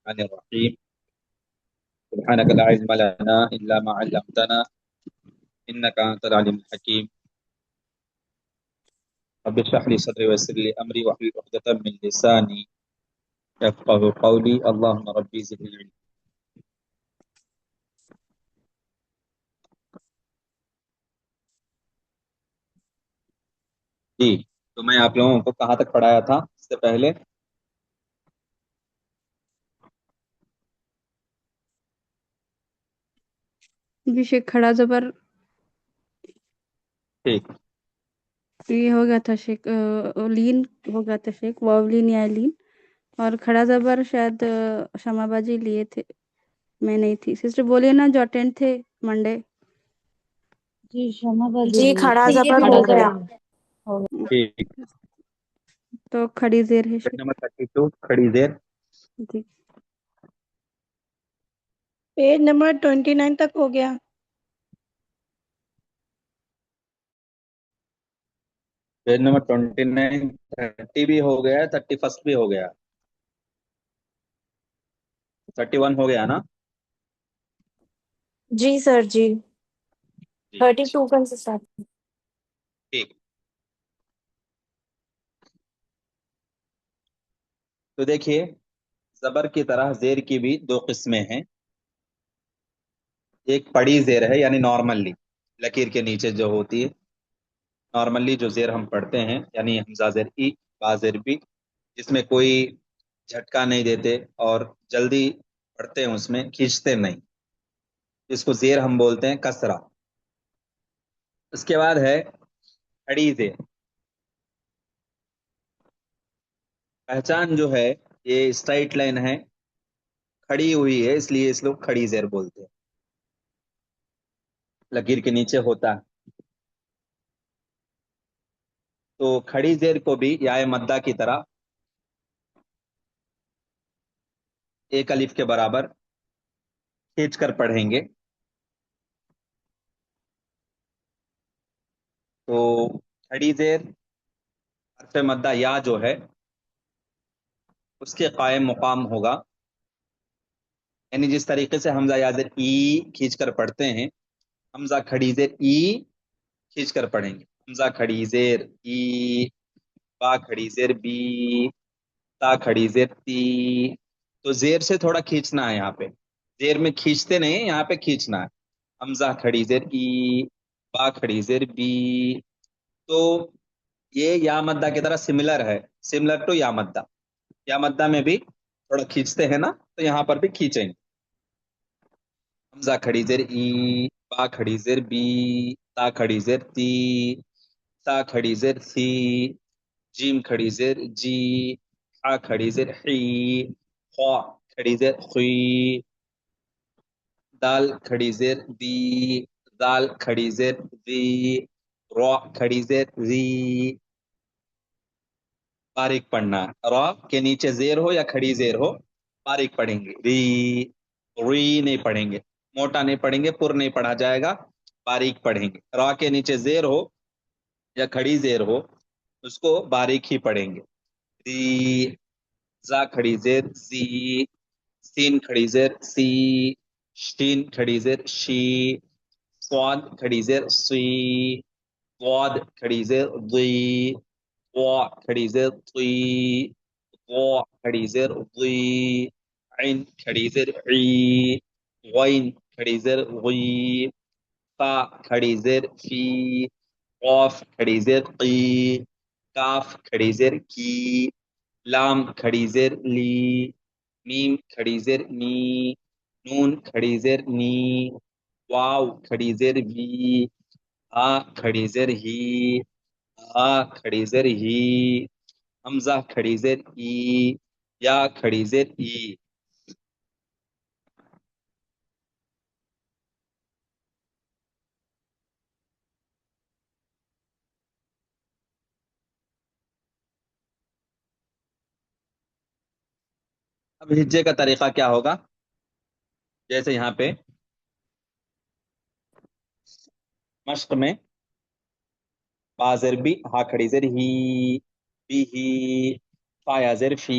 الرحيم سبحانك لا علم لنا إلا ما علمتنا إنك أنت العليم الحكيم رب اشرح لي صدري ويسر لي أمري واحلل عقدة من لساني يفقه قولي اللهم ربي زدني علما. جی تو میں آپ لوگوں کو کہاں تک پڑھایا تھا اس سے پہلے؟ جی شیخ کھڑا زبر ٹھیک یہ ہو گیا تھا شیخ لین ہو گیا تھا شیخ واولین یا لین اور کھڑا زبر شاید شمع باجی لیے تھے میں نہیں تھی سسٹر بولیے نا جو اٹینڈ تھے منڈے جی شمع باجی جی لیے کھڑا تھے زبر کھڑا ہو زبر گیا ہو گیا ٹھیک تو کھڑی زیر ہے پیج شیخ نمبر 32 کھڑی زیر جی پیج نمبر 29 تک ہو گیا. پیج نمبر 29 30 بھی ہو گیا 31 بھی ہو گیا 31 ہو گیا نا جی سر جی جی 32 کا سے ساتھ ٹھیک تو دیکھیے زبر کی طرح زیر کی بھی دو قسمیں ہیں ایک پڑی زیر ہے یعنی نارملی لکیر کے نیچے جو ہوتی ہے نارملی جو زیر ہم پڑھتے ہیں یعنی حمزہ زیر ای با زیر بی جس میں کوئی جھٹکا نہیں دیتے اور جلدی پڑھتے ہیں اس میں کھینچتے نہیں اس کو زیر ہم بولتے ہیں کسرہ. اس کے بعد ہے کھڑی زیر. پہچان جو ہے یہ اسٹرائٹ لائن ہے کھڑی ہوئی ہے اس لیے اس لوگ کھڑی زیر بولتے ہیں لکیر کے نیچے ہوتا ہے تو کھڑی زیر کو بھی یا مدہ کی طرح ایک الف کے برابر کھینچ کر پڑھیں گے تو کھڑی زیر حرف مدہ یا جو ہے اس کے قائم مقام ہوگا یعنی جس طریقے سے حمزہ یا زیر ای کھینچ کر پڑھتے ہیں حمزہ کھڑی زیر ای کھینچ کر پڑھیں گے حمزہ کھڑی زیر ای با کھڑی زیر بی تا کھڑی زیر تی تو زیر سے تھوڑا کھینچنا ہے یہاں پہ زیر میں کھینچتے نہیں یہاں پہ کھینچنا ہے حمزہ کھڑی زیر ای با کھڑی زیر بی تو یہ یا مدہ کی طرح سملر ہے سملر ٹو یا مدہ یا مدہ میں بھی تھوڑا کھینچتے ہیں نا تو یہاں پر بھی کھینچیں گے حمزہ کھڑی زیر ای با کھڑی زیر بی تا کھڑی زیر تی تا کھڑی زیر سی جیم کھڑی زیر جی حا کھڑی زیر حی خوا کھڑی زیر خوی دال کھڑی زیر دی دال کھڑی زیر دی را کھڑی زیر ری باریک پڑھنا را کے نیچے زیر ہو یا کھڑی زیر ہو باریک پڑھیں گے ری ری نہیں پڑھیں گے موٹا نہیں پڑھیں گے پر نہیں پڑھا جائے گا باریک پڑھیں گے را کے نیچے زیر ہو یا کھڑی زیر ہو اس کو باریک ہی پڑھیں گے ری زا کھڑی زیر زی سین کھڑی زیر سی شین کھڑی زیر شی صاد کھڑی زیر سی ضاد کھڑی زیر ضی وا کھڑی زیر طی وا کھڑی زیر ضی عین کھڑی زیر عی غین کھڑی زیر غی فا کھڑی زیر فی قاف کھڑی زیر قی کاف کھڑی زیر کی لام کھڑی زیر لی میم کھڑی زیر می نون کھڑی زیر نی واو کھڑی زیر وی ہا کھڑی زیر ہی ہا کھڑی زیر ہی حمزہ کھڑی زیر ای یا کھڑی زیر ای اب ہجے کا طریقہ کیا ہوگا جیسے یہاں پہ مشق میں با زیر بی ہا کھڑی زیر ہی بی ہی فا یا زیر فی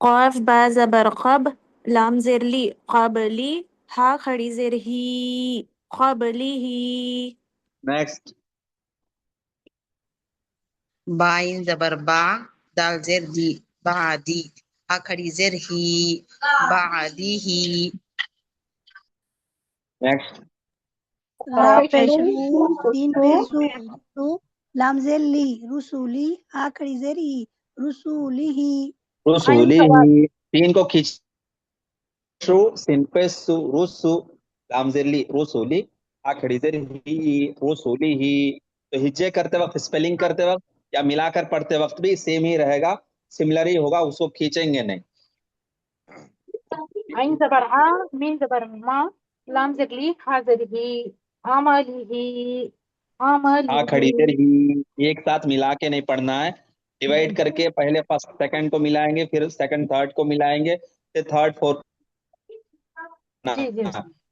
قاف با زبر قب لام زیر لی قابلی ہا کھڑی زیر ہی قابلی ہی نیکسٹ. باین زبر با دال زیر دی بعدی ہا کھڑی زیر ہی بعدی ہی نیکسٹ. را پیش پیش رو سین رو پیش رو لام زیر لی رسولی آ کھڑی زیر ای رسولی ہی رسولی ہی. تین کو کھینچ شو سین پہ سو رسو لام زیر لی رسولی ہا کھڑی زیر ہی رسولی ہی. تو ہجے کرتے وقت، اسپیلنگ کرتے وقت یا ملا کر پڑھتے وقت بھی سیم ہی رہے گا، سملر ہی ہوگا، اس کو کھینچیں گے نہیں. عين زبر ع ميم زبر ما لام زر لي ح زر هي عمله ہاں کھڑی دیر ہی ایک ساتھ ملا کے نہیں پڑھنا ہے، ڈیوائڈ کر کے پہلے فرسٹ سیکنڈ کو ملائیں گے، پھر سیکنڈ تھرڈ کو ملائیں گے، پھر تھرڈ فورتھ. جی جی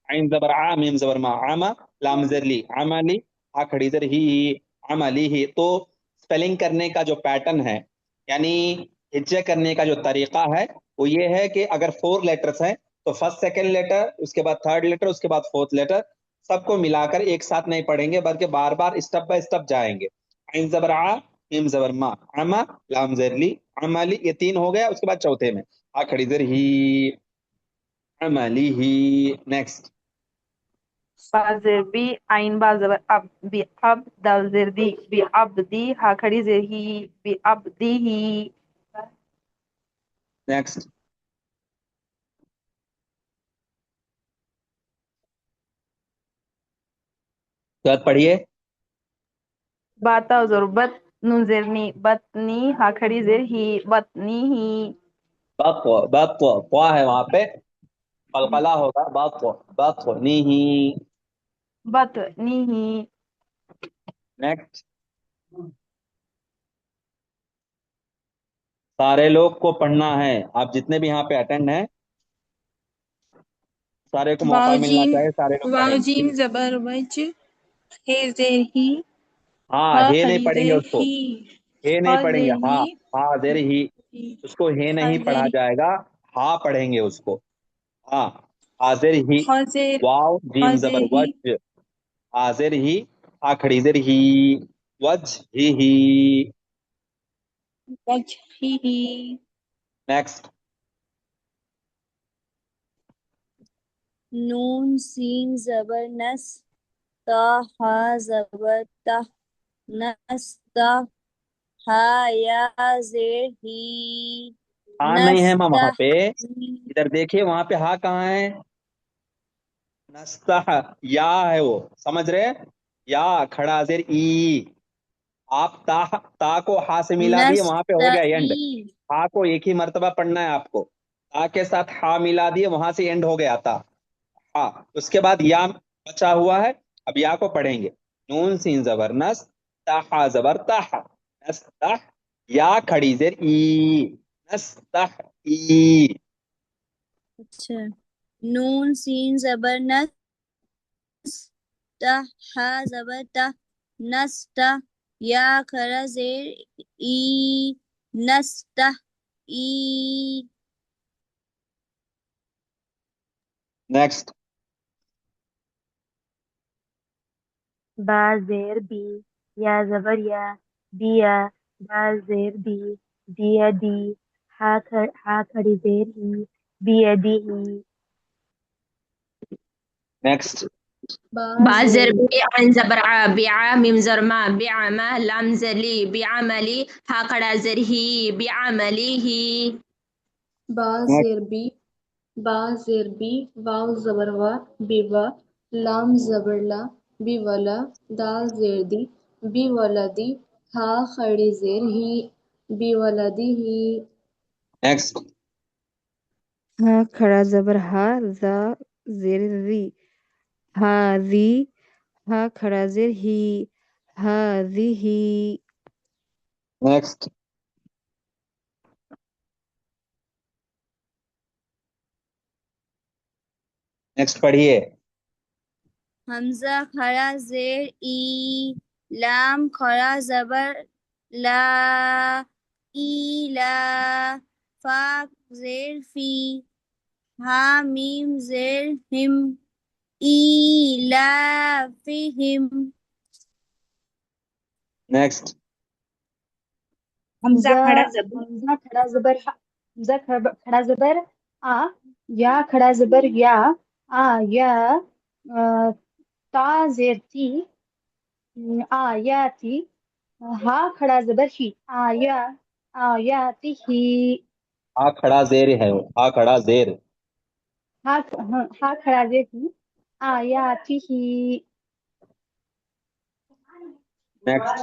عین زبر ع میم زبر ما عما لام زر لی عملی ہا کھڑی زر ہی عملی ہی. تو اسپیلنگ کرنے کا جو پیٹرن ہے، یعنی ہجے کرنے کا جو طریقہ ہے، وہ یہ ہے کہ اگر 4 لیٹرز ہیں تو فرسٹ سیکنڈ لیٹر، اس کے بعد تھرڈ لیٹر، اس کے بعد فورتھ لیٹر، سب کو ملا کر ایک ساتھ نہیں پڑھیں گے، بلکہ بار بار اسٹپ بائی اسٹپ جائیں گے. عین زبر ع میم زبر ما عما لام زر لی عملی، یہ 3 ہو گیا. اس کے بعد چوتھے میں ہا کھڑی زر ہی عملی ہی. نیکسٹ. با زر بی عين با زبر اب بی اب دال زر دی بی اب دی ها کھڑی زر ہی بی اب دی ہی نیکسٹ. ساتھ پڑھیے. باتا زر بت نون زر نی بطنی ها کھڑی زر ہی بطنی ہی بط بط قوا ہے وہاں پہ، قلقلہ ہوگا. بط بط نیہی. بطنی ہی نیکسٹ. سارے لوگ کو پڑھنا ہے، آپ جتنے بھی یہاں پہ اٹینڈ ہیں سارے کو موقع ملنا چاہیے، سارے لوگ پڑھیں گے. واجیم زبر وج ہے زیر ہی ہاں ہا ہے نہیں کھڑی پڑھیں گے زیر اس کو، ہی ہے ہا نہیں پڑھیں گے. زیر ہاں ہی حاضر ہی، اس کو ہے نہیں پڑھا حاضر جائے گا، ہاں پڑھیں گے اس کو. ہاں حاضر ہی. حاضر واو جیم زبر حاضر ہی وج حاضر ہی ہا کھڑی زر ہی وج ہی. وجہ ہی نیکسٹ. نون سین زبر نس تا ہا زبر تہ نس تا ہا یا زیر ہی ہاں نہیں ہے ماں وہاں پہ، ادھر دیکھیے وہاں پہ ہاں کہاں ہے؟ نستح، یا ہے وہ، سمجھ رہے؟ یا کھڑا زیر ای. آپ تا کو ہا سے ملا دیے، وہاں پہ ہو گیا اینڈ. نستعی ہا کو ایک ہی مرتبہ پڑھنا ہے آپ کو، تا کے ساتھ ہا ملا دیے، وہاں سے اینڈ ہو گیا تا. ہاں اس کے بعد یا بچا ہوا ہے، اب یا کو پڑھیں گے. نون سین زبر نس تا زبر تح نستح یا کھڑی زیر ای نستح ای. اچھا نون سین زبر نس تہ ہا زبر تہ نس تہ یا کھڑا زیر ای نس تہ ای نیکسٹ. با زیر بی یا زبر یا بیا دال زیر دی دیا دی ہا کھڑی زیر ہی بیا دی ہی. نیکسٹ. با زر بی عین زبر ع بیع میم زر ما بیعمه لام زر لی بیعملی ها قڑا زر ہی بیعملیه با زیر بی واو زبر وا بیوا لام زبر لا بیولا دال زیر دی بیولدی ہا خڑی زیر ہی بیولدی ہی نیکسٹ. ہا کھڑا زبر ہا زا زیر زی ہا زی ہا کھڑا زیر ہی ہا زی ہی نیکسٹ. نیکسٹ پڑھیے. حمزہ کھڑا زیر ای لام کھڑا زبر لا ای لا فا زیر فی ہا میم زیر ہم ای لا فہم نیکسٹ. حمزہ کھڑا زبر حمزہ کھڑا زبر آ یا کھڑا زبر یا آ یا تا زیر تی آ یا تی ہا کھڑا زبر ہی آ یا تی ہی ہا کھڑا زیر ہے وہ، ہا کھڑا زیر. ہا کھڑا زیر ہی آ یا تی ہی نیکسٹ.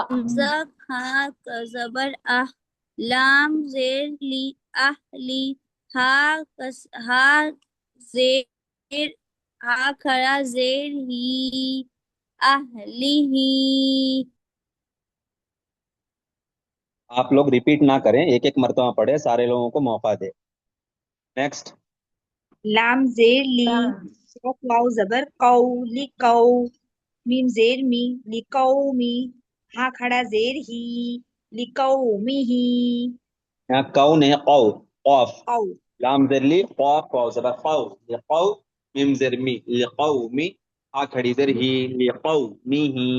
حمزہ کھا زبر اہ لام زیر لی اہلی ہا زیر ہا کھڑا زیر ہی اہلی ہی آپ لوگ ریپیٹ نہ کریں، ایک ایک مرتبہ پڑھے، سارے لوگوں کو موقع دے. نیکسٹ. لام زیر لی واو زبر قو لقو میم زیر می لقومی ہا کھڑا زیر ہی لقومی ہی یہاں قو نہیں، قو، قاف. قو لام زر لی قاف واو زبر قو لقو میم زر می لقومی ہا کھڑی زر ہی لقومی ہی.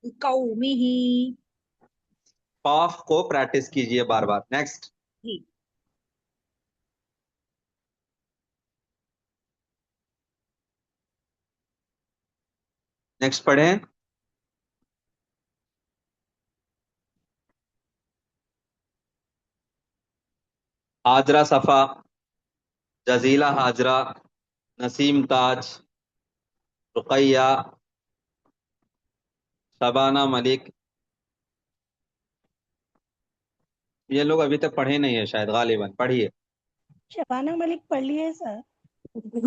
لقومی ہی قاف کو پریکٹس کیجئے بار بار. نیکسٹ. جی نیکسٹ پڑھیں. حاجرہ صفا، جزیلہ حاجرہ، نسیم تاج، رقیہ، شبانہ ملک. یہ لوگ ابھی تک پڑھے نہیں ہیں شاید، غالباً. پڑھیے. شبانہ ملک پڑھ لیے سر؟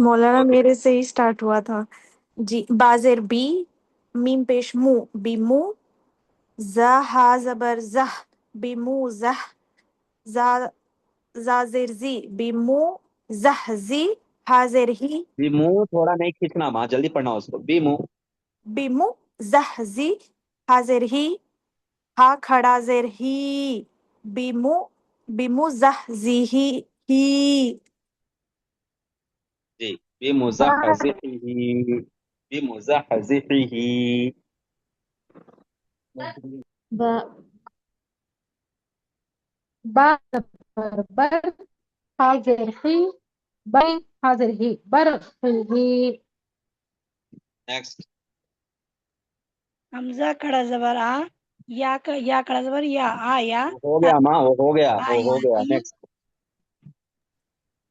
مولانا اوکے. میرے سے ہی اسٹارٹ ہوا تھا جی. بازر بی میم پیش مو بیمو زا ہا زبر زہ بیمو زہ زا زیر زی بیمو زہ زی ہا زیر ہی بھی منہ تھوڑا نہیں کھینچنا، ماں جلدی پڑھنا اس کو. بھی منہ. بیمو زہ زی ہا زیر ہی ہا کھڑا زیر ہی بیمو زہ زی ہی جی. بھی مزحزحی، بھی مزحزحی. با با زبر بر حاضر ہی بر حاضر ہی برخی نیکسٹ. حمزہ کھڑا زبر آ یا کھڑا زبر یا آ یا ہو گیا ماں، وہ ہو گیا، وہ ہو گیا. آیاتی نیکسٹ.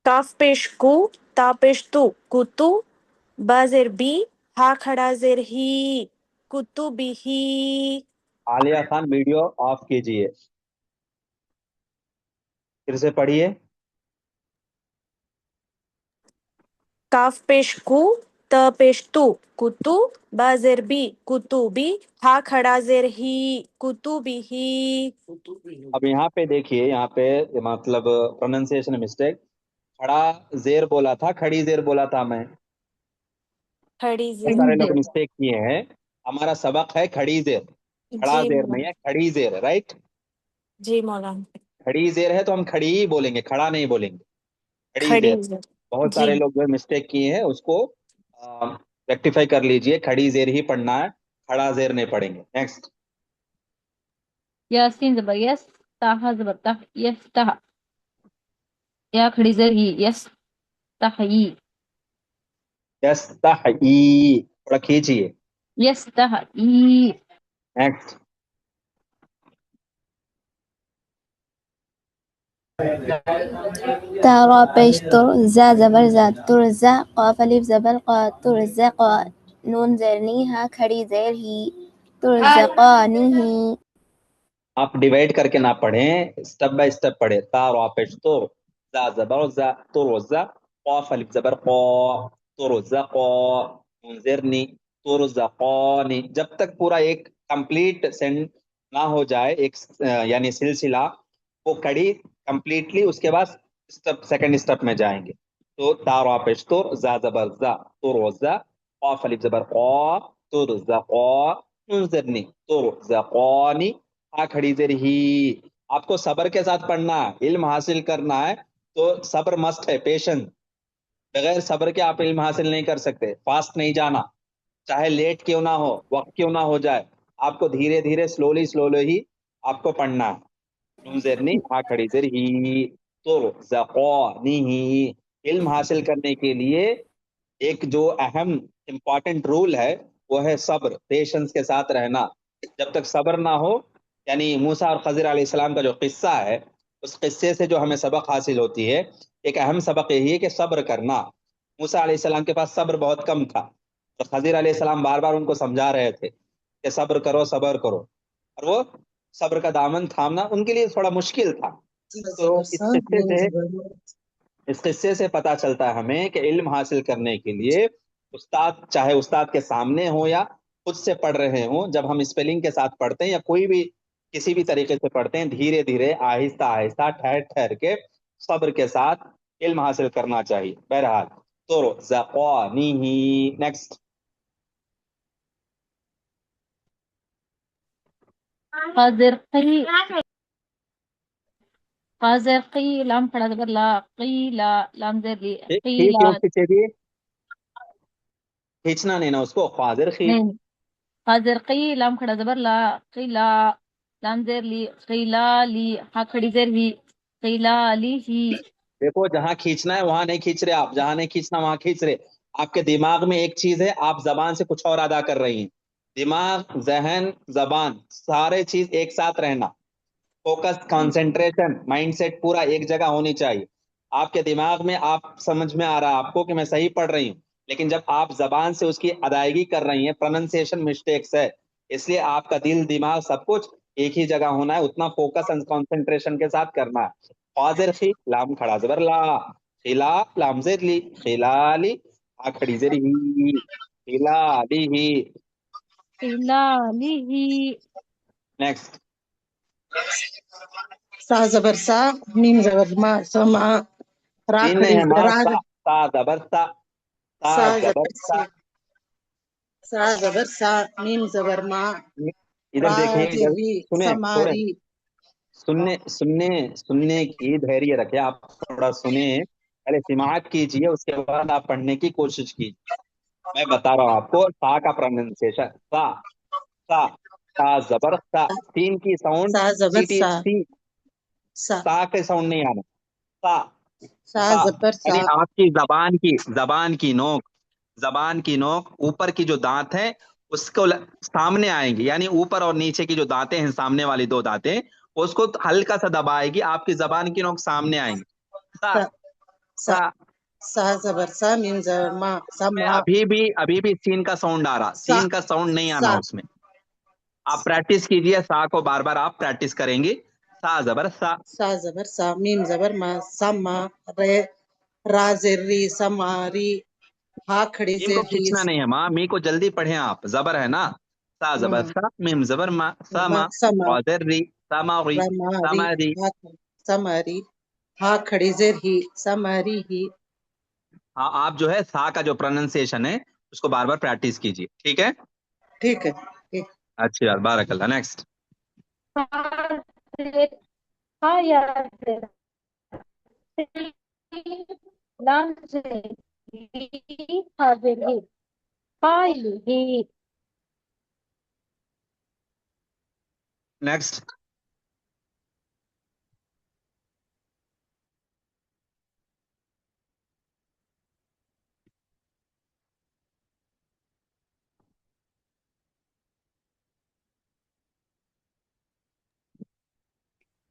کاف پیش کو تا پیش تو کتو با زیر بی ہا کھڑا زیر ہی کتبی ہی عالیہ خان ویڈیو آف کیجئے. پھر سے پڑھیے. کاف پیش کو تا پیش تو کتو با زیر بی کتبی ہا کھڑا زیر ہی کتبی ہی اب یہاں پہ دیکھیے، یہاں پہ مطلب پروننسیشن مسٹیک. کھڑا زیر بولا تھا، کھڑی زیر بولا تھا میں. کھڑی بہت زیر سارے لوگ مسٹیک کیے ہیں. ہمارا سبق ہے کھڑی زیر، کھڑا جی زیر نہیں مولانا ہے، کھڑی زیر. رائٹ. جی مولانا کھڑی زیر ہے تو ہم کھڑی ہی بولیں گے، کھڑا نہیں بولیں گے. کھڑی کھڑی زیر. زیر بہت جی سارے لوگ جو مسٹیک کیے ہیں اس کو ریکٹیفائی کر لیجئے. کھڑی زیر ہی پڑھنا ہے، کھڑا زیر نہیں پڑھیں گے. نیکسٹ. یاسین زبر یس تاہا زبر تہ یفتح یا کھڑی زیر ہی یستحیی یستحیی تھوڑا کھینچیے. یستحیی نیکسٹ. تارا پیش تر زا زبر زا ترزا قاف الف زبر قا ترزقا نون زیر نی ہا کھڑی زیر ہی ترزقانی ہی. آپ ڈیوائڈ کر کے نہ پڑھیں, اسٹیپ بائی اسٹیپ پڑھیں. تا را پیش تو زا زبر زا ترزا قاف الف زبر قا ترزقا نون زیر نی ترزقانی. جب تک پورا ایک کمپلیٹ سینڈ نہ ہو جائے, ایک یعنی سلسلہ وہ کڑی کمپلیٹلی, اس کے بعد سیکنڈ اسٹیپ میں جائیں گے. تو تا را پیش تو زا زبر زا ترزا قاف الف زبر قا ترزقا نون زیر نی ترزقانی کھڑی زیر ہی. آپ کو صبر کے ساتھ پڑھنا ہے, علم حاصل کرنا ہے تو صبر مسٹ ہے, پیشنس. بغیر صبر کے آپ علم حاصل نہیں کر سکتے. فاسٹ نہیں جانا, چاہے لیٹ کیوں نہ ہو, وقت کیوں نہ ہو جائے, آپ کو دھیرے دھیرے سلولی ہی آپ کو پڑھنا ہے. نون زیر نی ہا کھڑی زیر ہی ترزقانی ہی. علم حاصل کرنے کے لیے ایک جو اہم امپورٹنٹ رول ہے وہ ہے صبر, پیشنس کے ساتھ رہنا. جب تک صبر نہ ہو, یعنی موسیٰ اور خضر علیہ السلام کا جو قصہ ہے, اس قصے سے جو ہمیں سبق حاصل ہوتی ہے, ایک اہم سبق یہی ہے کہ صبر کرنا. موسیٰ علیہ السلام کے پاس صبر بہت کم تھا, تو خضر علیہ السلام بار بار ان کو سمجھا رہے تھے کہ صبر کرو صبر کرو, اور وہ صبر کا دامن تھامنا ان کے لیے تھوڑا مشکل تھا. تو اس قصے سے پتہ چلتا ہے ہمیں کہ علم حاصل کرنے کے لیے استاد, چاہے استاد کے سامنے ہو یا خود سے پڑھ رہے ہوں, جب ہم اسپیلنگ کے ساتھ پڑھتے ہیں یا کوئی بھی کسی بھی طریقے سے پڑھتے ہیں, دھیرے دھیرے آہستہ آہستہ ٹھہر ٹھہر کے صبر کے ساتھ علم حاصل کرنا چاہیے. بہرحال ترزقانی ہی. نیکسٹ. قذرقی قذرقی لام کھڑا زبر لا قیلا لام زیر لی ٹھیک قیلا کیوں کھینچے دیے, کھینچنا نہیں نا اس کو. قادر خی نہیں قذرقی لام کھڑا زبر لا قیلا لام زیر لی قیلا لی ہا کھڑی زیر ہی قیلا لی ہی. دیکھو, جہاں کھینچنا ہے وہاں نہیں کھینچ رہے آپ, جہاں نہیں کھینچنا وہاں کھینچ رہے. آپ کے دماغ میں ایک چیز ہے, آپ زبان سے کچھ اور ادا کر رہی ہیں. دماغ, ذہن, زبان, سارے چیز ایک ساتھ رہنا. فوکس, کانسنٹریشن, مائنڈ سیٹ پورا ایک جگہ ہونی چاہیے. آپ کے دماغ میں آپ سمجھ میں آ رہا ہے آپ کو کہ میں صحیح پڑھ رہی ہوں, لیکن جب آپ زبان سے اس کی ادائیگی کر رہی ہیں, پروننسیشن مسٹیکس ہے, اس لیے آپ کا دل, دماغ, سب کچھ ایک ہی جگہ ہونا ہے. اتنا فوکس اینڈ کانسنٹریشن کے ساتھ کرنا ہے. قاذر خی لام کھڑا زبر لا خلا لام زیر لی خلالی ہا کھڑی زیر ہی خلالی ہی. قیلا لی ہی. نیکسٹ. سا زبر سا میم زبر ما سما را تین کھڑی نہیں ہے ماں, را تا زبر تا, تا سا زبر زبر تا. سا سا زبر سا میم زبر ما ادھر را دیکھیں, ادھر زری سنیں تھوڑے, سماری. سننے کی دھیریہ رکھے. آپ تھوڑا سنیں, پہلے سماعت کیجئے, اس کے بعد آپ پڑھنے کی کوشش کیجئے. میں بتا رہا ہوں آپ کو سا کا پروننسیشن. سا سا سا زبر سا, تین کی ساؤنڈ سا زبر سی ٹی سا سی, سا سا کے ساؤنڈ نہیں آنا. سا سا سا زبر سا یعنی آپ کی زبان کی نوک اوپر کی جو دانت ہیں اس کو سامنے آئیں گی, یعنی اوپر اور نیچے کی جو دانتیں ہیں, سامنے والی دو دانتیں, اس کو ہلکا سا دبائے گی, آپ کی زبان کی نوک سامنے آئیں گی. سا سا سا سا. سا زبر سا میم زبر ما میں سما ابھی بھی سین کا ساؤنڈ آ رہا, سا سین کا ساؤنڈ نہیں آنا سا اس میں. آپ پریکٹس کیجئے, سا کو بار بار آپ پریکٹس کریں گے. سا زبر سا سا زبر سا میم زبر ما سما رے را زری سماری ہا کھڑی میم کو زری کھینچنا نہیں ہے ماں, می کو جلدی پڑھیں آپ, زبر ہے نا. سا زبر سا میم زبر ما سما سما قادر ری سماوی رماری سماری. سماری ہا کھڑی زیر ہی سماری ہی. ہاں, آپ جو ہے سا کا جو پروننسیشن ہے اس کو بار بار پریکٹس کیجئے, ٹھیک ہے. ٹھیک ہے ٹھیک. اچھی بات, بارک اللہ. نیکسٹ. ہاں یار لام زیر لی حاضر ہی قائل ہی. نیکسٹ.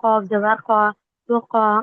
قاف زبر قا تقى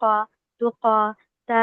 قا تقى تا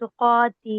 تقاتي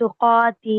تقاتي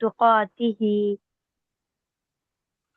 تقاته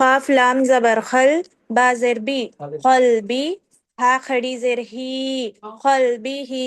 قاف لام زبر خل با زیر بی قلبی ہا کھڑی زیر ہی قلبی ہی